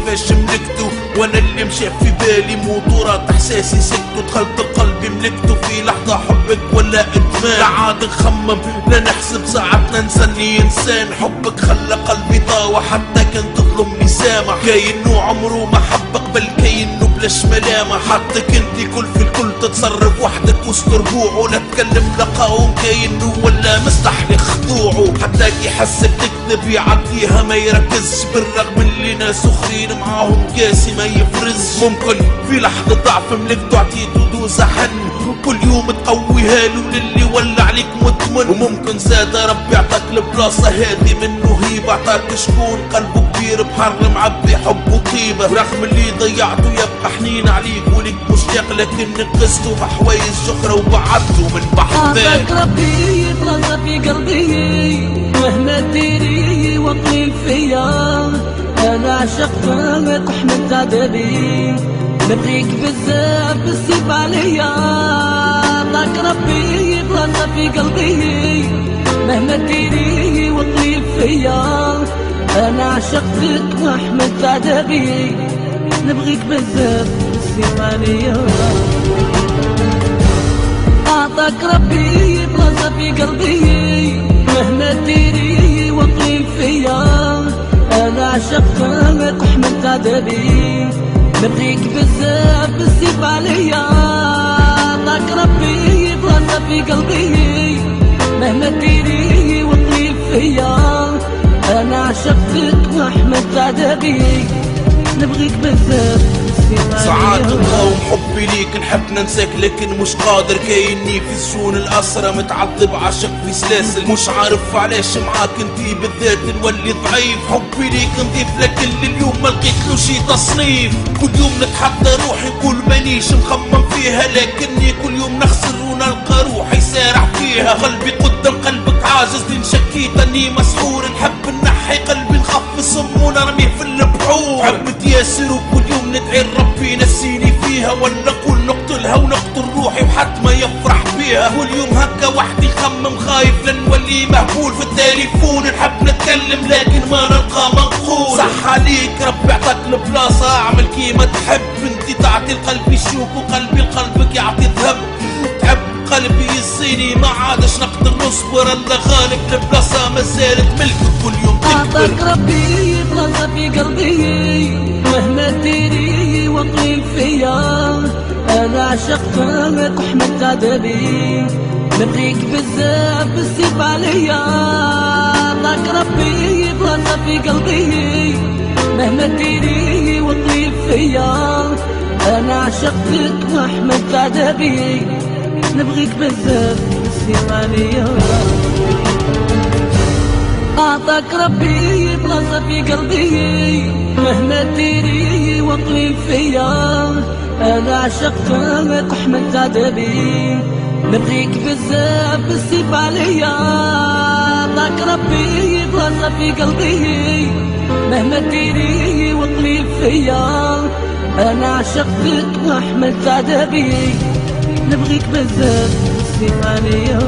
كيفاش ملكته، وانا اللي مشى في بالي موتورات احساسي سكتو، دخلت قلبي ملكته في لحظة حبك ولا ادمان. لا عاد نخمم لا نحسب ساعات ننسى اني انسان، حبك خلى قلبي طاوع حتى كان تظلمني سامح. كاينو عمره ما حبك بل كاينو بلاش ملامح، حطك انتي كل في الكل تتصرف وحدك وسط ربوعه، ولا تكلم لقاهم كاينو ولا مستحلي خضوعه، حتى كي حسك تكذب يعديها ما يركزش، بالرغم اللي ناس اخرين معاهم قاسي ما يفرزش. ممكن في لحظة ضعف ملكتو عطيتو دوسة حن، وكل يوم تقويها له للي ولا عليك مدمن، وممكن زاد ربي عطاك البلاصة هذه منه هيبة، عطاك شكون قلبه كبير بحر معبي حب وطيبة، ورغم اللي ضيعته يبقى حنين عليك وليك مشتاق، لكن نقصته بحوايج اخرى وبعدته من بحر ثاني. عطاك ربي بلاصة في قلبي مهما ديري وطني فيا، انا عشقتك وحملت عذابي نبغيك بزاف بالسيف عليا. عطاك ربي بلاصة في قلبي مهما ديري وطني فيا، انا عشقتك وحملت عذابي نبغيك بزاف بالسيف عليا. عطاك ربي بلاصة في قلبي مهما ديري وطني فيا، انا عشقتك وحملت عذابي نبغيك بزاف بالسيف عليا. عطاك ربي بلاصة في قلبي مهما ديري وطني فيا، انا عشقتك وحملت عذابي نبغيك بزاف. ساعات نقاوم حبي ليك نحب ننساك لكن مش قادر، كايني في سجون الأسرة متعذب عاشق في سلاسل، مش عارف علاش معاك انتي بالذات نولي ضعيف. حبي ليك نضيف لكن لليوم ما لقيتلو شي تصنيف، كل يوم نتحدى روحي نقول مانيش مخمم فيها، لكني كل يوم نخسر ونلقى روحي سارح فيها. قلبي قدام قلبك عاجز لين شكيت اني مسحور، نحب نحي قلبي نخف السم ونرميه في البحور. عبد ياسر وكل يوم ندعي ربي نسيني فيها، ولا نقول نقتلها ونقتل روحي وحد ما يفرح بيها. كل يوم هكا وحدي خمم خايف لنولي مهبول في التليفون، نحب نتكلم لكن ما نلقى منقول. صح عليك ربي عطاك البلاصة اعمل كيما تحب، انتي تعطي لقلبي الشوك وقلبي لقلبك يعطي ذهب. تحب قلبي يصيني ما عادش نقدر نصبر، الله غالب البلاصة ما زالت ملكك كل يوم تكبر. عطاك ربي بلاصة في قلبي مهما ديري وطني فيا، انا عشقتك وحملت عذابي نبغيك بزاف بالسيف عليا. عطاك ربي بلاصة في قلبي مهما ديري وطني فيا، انا عشقتك وحملت عذابي نبغيك بزاف بالسيف عليا. عطاك ربي بلاصة في قلبي مهما ديري وطني فيا، انا عشقتك وحملت عذابي نبغيك بزاف بالسيف عليا. عطاك ربي بلاصة في قلبي مهما ديري وطني فيا، انا عشقتك وحملت عذابي نبغيك بزاف بالسيف عليا.